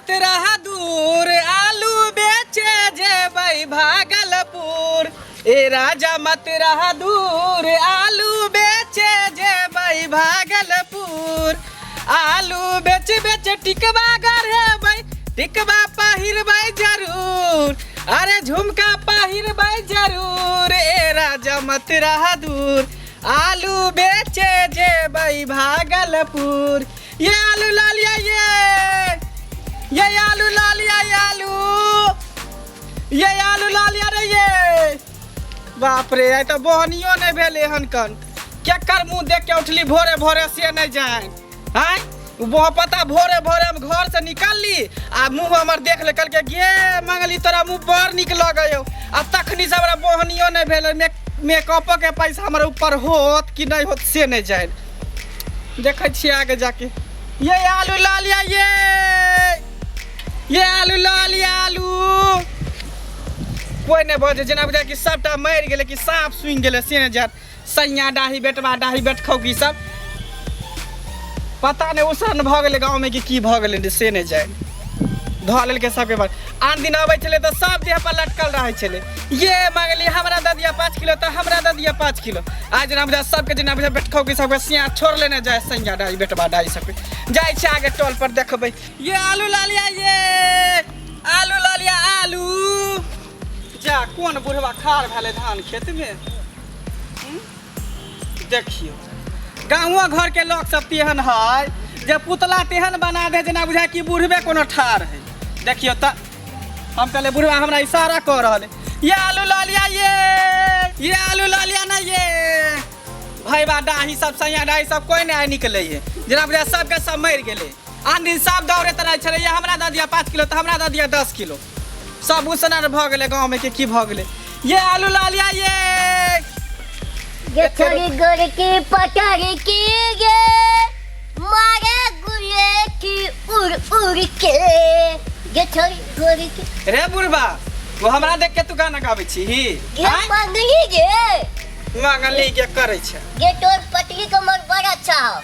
मत रहा दूर आलू बेचे जेबै भागलपुर। ए राजा मत रहा दूर आलू बेचे जेबै भागलपुर। आलू बेच बेच टिकवा गढ़ेबै टिकवा पहिरबै जरूर। अरे झुमका पहिरबै जरूर। ए राजा मत रहा दूर आलू बेचे जेबै भागलपुर। ये आलू ला लिया ये आलू ला लिया ये आलू ला लिया रे ये। बाप रे आई तो बहनियो नहीं भेले हनकन केकर मुँह देख के उठली भोरे भोरे से नहीं जाए हैं। वो पता भोरे भोरे हम घर से निकलली आ मुँह हमर देख ले कल के गे मंगली तोरा मुँह बड़ निक लगयो। आ तखनी से हमरा बहनियो नहीं भेले मेकअप के पैसा हमारे ऊपर होत कि नहीं होत से नहीं जाए। देखे छिए आगे जाके ये आलू ला लिया ये आलू ला लिया आलू। कोई नहीं बजे जना बुझा कि सबटा मर गेले कि सांप सुंग गेले से नहीं जात। सैया डाही बेटवा डाही बेट खौकी सब पता नहीं उसन भ गेले गाँव में कि की भ गेले से नहीं जाए। ध लेल के सबके बाद आन दिन आबै छले तो सब देह पर लटकल रहे छले। ये मांगली हमरा दे दिया 5 किलो तो हमरा दे दिया 5 किलो। आज ना बुझा सबके जना बुझा बैठखौ के सबके सिया छोड़ लेने जाए सैया डाई बेटवा डाई सबके जाय छै आगे टोल पर देखबै। ये आलू ला लिया ये आलू ला लिया आलू। जा कौन बुढ़वा खार भेले धान खेत में देखियो। गाँव घर के लोग सब तेहन है जे पुतला तेहन बना दे जना बुझा कि बुढ़बे कोनो ठार है। देखियो त हम कहले बुढ़वा हमरा इशारा कर रहा है। ये आलू ला लिया ये आलू ला लिया ना ये भाई बा डाही सब सैया डाही सब कोई नहीं निकले है जना बुझा सबके सब मर गेले। आन दिन सब दौड़े तरह छले ये हमरा दे दिया 5 किलो तो हमरा दे दिया 10 किलो सब उसना भ गेले गांव में के की भ गेले। ये आलू ला लिया ये थोड़ी गोर की पटारी की गे मारे गुले की उड़ उड़ के ये थोड़ी गोर की। रे बुढ़वा वो हमरा देख के तू गाना गाबै छी ये मंगली गे मंगली के करे छ। ये तोर पटरी का मन बड़ा अच्छा हो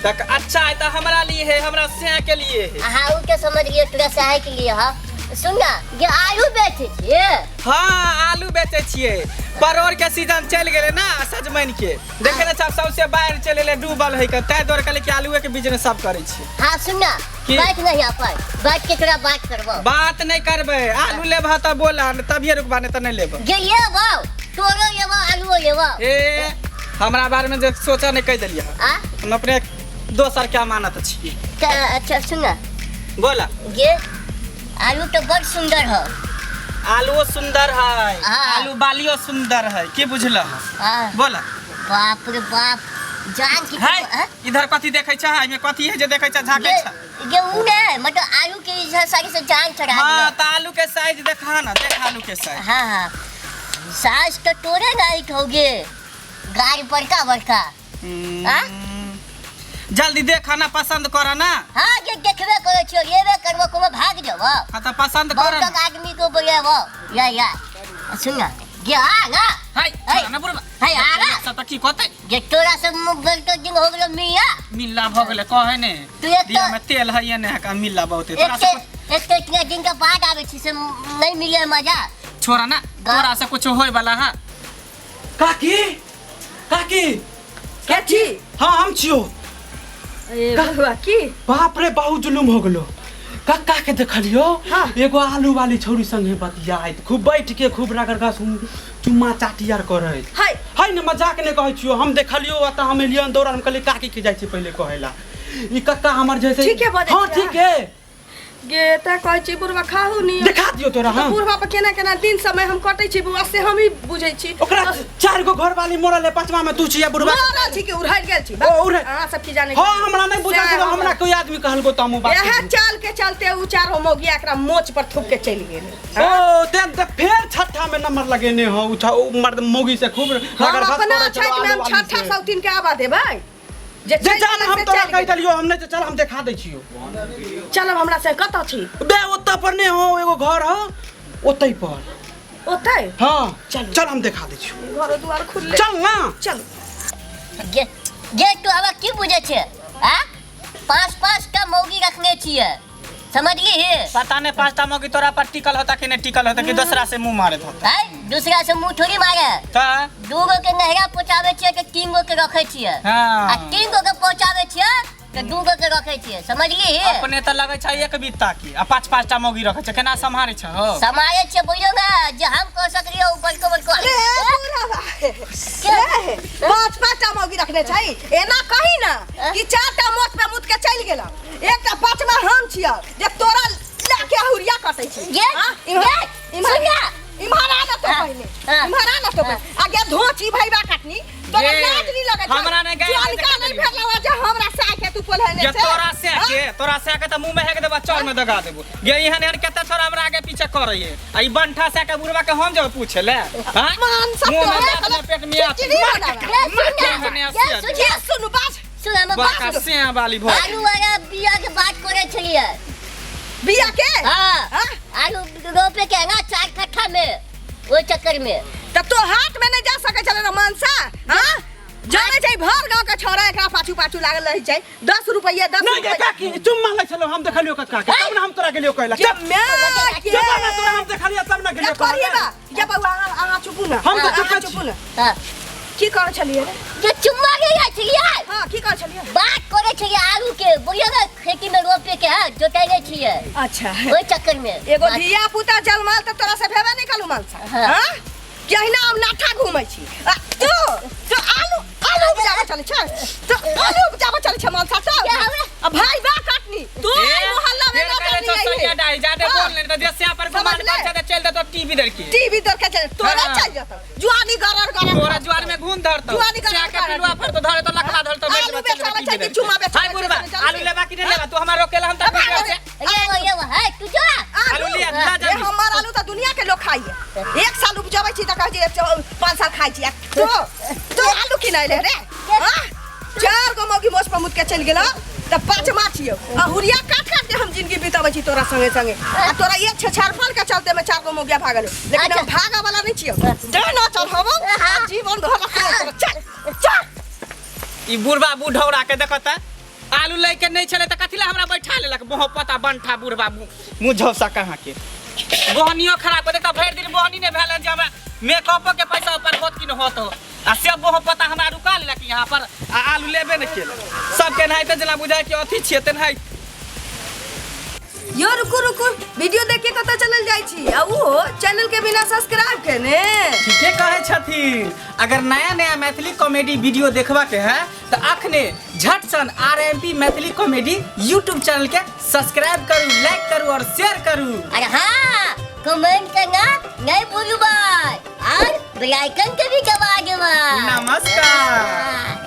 तक अच्छा है तो हमरा लिए है हमरा से के लिए है। हाँ उ के समझ लिए तोरा सहाय के लिए हां सुनना ये आलू बेचे छिए। हाँ आलू बेचे छिए परोर के सीजन चल गेले ना सजमैन के देखे ना सब सबसे बाहर चले ले डूबल है तै दौड़ के लेके आलू के बिजनेस सब करे छी। हां सुनना बात नहीं अपन बात के तोरा बात करबो बात नहीं करबे आलू लेबा त बोला तभिए रुकबा नहीं त नहीं लेबो। ये लेबो तोरो लेबो आलू लेबो। ए हमरा बारे में जे सोचा नहीं कह देलिए हां हम अपने दोसर क्या मानत छी। अच्छा सुनना बोला ये आलू तो बहुत सुंदर है। आलू सुंदर है हाँ। आलू बालियो सुंदर है की बुझला हाँ। बोला बाप रे बाप जान की है इधर कथी देखे छ में कथी है जे देखे छ झाके छ ये उ ने मतलब आलू के साइज से जान चढ़ा। हां त आलू के साइज देखा ना देख आलू के साइज। हां हां साइज तो तोरे नहीं होगे गाड़ी बड़का बड़का। हां जल्दी देखा ना पसंद करा ना। हां ये देखबे करे छियो लेबे करबो को भाग जाबो। हां त पसंद कर बहुत आदमी को बोलेबो या सुन ना ये आ ना हाय ना बुढ़वा हाय आ ना सब त की कहते ये तोरा सब मुगल तो दिन हो गेलो मिया मिल्ला भ गेले कहे ने तू एक दिया में तेल है ने का मिल्ला बहुते तोरा से एक इतने दिन का बाद आवे छी से नहीं मिले मजा छोरा ना तोरा से कुछ होय वाला है। काकी काकी क्या छी? हां हम छियो। ए बउआ की बाप रे बहुत जुलुम हो गेलो काका के देखलियो हाँ। एगो आलू वाली छोरी संगे बतियाइत खूब बैठ के खूब रगड़ चुम्मा चाटी आर करे हाय हाय न मजाक ने कहै छियो हम देखलियो त हम एलियन दौड़ हम कहले काकी के जाय छी पहले कहेला ई काका हमर जैसे ठीक है बजे हां ठीक है गे त कहै छी बुढ़वा खाहु नी दिखा दियो तोरा। हां बुढ़वा पर केना केना दिन समय हम कटै छी बुआ से हम ही बुझै छी ओकरा 4 गो घर वाली मोरल है पांचवा में तू छिया बुढ़वा मारा छी के उड़ाइ गेल छी। ओ उड़ै हां सब की जाने हां हमरा नहीं बुझा दियो हमरा कोई आदमी कहल गो त हम बात यह चाल के चलते उ चार होमोगिया एकरा मोच पर थूक के चल गेल। ओ ते फेर छठा में नंबर लगेने हो मर्द मोगी से खूब हम अपना छठ में हम छठा सौतीन के आवा देबै जे चल हम तोरा कह दलियो हम नहीं चल हम दिखा दै छियो। चलब हमरा से कत छी बे ओत्ता पर ने हो एगो घर हो ओतै पर ओतै। हां चल हम दिखा दै छियो घर द्वार खुलले चल ना चल ये तू हवा की बुझे छे हां 5-5 का मौगी रखने छिए समझिए पता नहीं 5टा मौगी तोरा पर टिकल होता कि नहीं टिकल होता कि दूसरा से मुंह मारे होता है दूसरा से मुंह थोड़ी मारे ता 2 गो के नहरा पहुंचावे छिए के 3 गो के रखे छिए हाँ। आ 3 गो के पहुंचावे छिए के 2 गो के रखे छिए समझिए अपने तो लगे छै एक बित्ता की आ 5-5टा मौगी रखे छै केना संभारे छ हो समाये छिए बोलियो ना जे हम कह सकलिए ऊपर को अरे बुढ़वा 5-5टा मौगी रखने छै एना कही ना कि 4टा मोत पे मुत के चल गेला एकटा 5वां हम छियै जे तोरा लाके हुरिया कटै छै इम्हारा ना तो पहले इम्हारा ना तो आगे धोची भईबा काटनी तोरा लाज नहीं लगे हमरा नहीं गए नहीं भेटला जे हमरा से के तू पोलहने ये तोरा से के त मुंह में हेक देबा चौर में दगा देबो ये इहन एहन केते छोरा हमरा आगे पीछे करइए आ ई बंठा से के बुढ़वा के हम जब पूछे ले हां मुंह में अपना पेट में सुन बात सुन हम बात से वाली भ आलू वाला बिया के बात करे छलिए बिया के हां आलू रोपे के ना 4 कट्ठा में वो चक्कर में तब तो हाथ में नहीं जा सके चले ना मानसा हां जाने छै भर गांव के छोरा एकरा पाछू पाछू लागल रही छै 10 रुपया 10 नहीं रुपया काकी तुम मांगे चलो हम देखलियो काका के तब ना हम तोरा गेलियो कहला जब मैं के जब ना तोरा हम देखलियो तब ना गेलियो करिएगा जब आहा चुपू ना हम तो चुप छी ना हां की कर छलिए रे जे चुम्मा गया छलिए हां की कर छलिए बात करे छलिए आलू के बोलियो ना खेती में रोपे के है जोताइले छिए अच्छा ओई चक्कर में एगो धिया पुता जलमाल त तोरा से भेबे नहीं कलू मानसा हाँ। हां कहिना हम नाठा घुमै छी तो आलू उपजाबे चले छै तो आलू उपजाबे चले छै मानसा तो आ भाई बा काटनी तू मोहल्ला में ना सैया डाई जादे बोल ले त देसिया पर गुमान कर दे चल दे तो टीवी दर के टीवी दर के चले तोरा चल जाता जुआनी गरर तोरा ज्वार में घून धरतो जुआनी का क्या के पिलुआ पर तो धरे तो लखला धरतो आलू बेचारा छै कि चुमा बेचारा हाय बुढ़वा आलू लेबा कि नहीं लेबा तू हमरा रोकेला हम त ये वो है तू जा आलू लिया ला ये हमार आलू तो दुनिया के लोग खाइए 1 साल उपजाबै छी त कह जे 5 साल खाइ छी तो आलू किनाइले रे हां 4 गो मौगी मोस पर मुद के चल गेला त 5वां छियो आ हुरिया काट काट के हम जिंदगी बिताबै छी तोरा संगे संगे आ तोरा एक छछार फल के चलते में 4 गो मौगिया भागल लेकिन हम भागा वाला नहीं छियो दे न चढ़ाबो जीवन भर रखो चल चल ई बुढ़वा बुढ़ौरा के देखता आलू ले के नहीं चले त कथिला हमरा बैठा लेलक मोहब्बता बंठा बुढ़वा मुंह झौसा कहां के बहनियो खराब कर देता भर दिन बहनी ने भेल जे हमरा मेकअप के पैसा ऊपर होत कि न होत आ सब मोहब्बता हमरा रुका लेलक यहां पर आलू लेबे न केल सब के नहीं त जना बुझाय कि अथी छिए त नहीं यो रुकु वीडियो देख के कत चलल जाई छी आ वो चैनल के बिना सब्सक्राइब केने ठीके कहे छथिन अगर नया नया मैथिली कॉमेडी वीडियो देखबा के है तो अखने झट सन RMP Maithili comedy YouTube channel के सब्सक्राइब करू लाइक करू और शेयर करू अरे हाँ कमेंट करना नहीं भूलू भाई और बेल आइकन के भी दबा देना नमस्कार।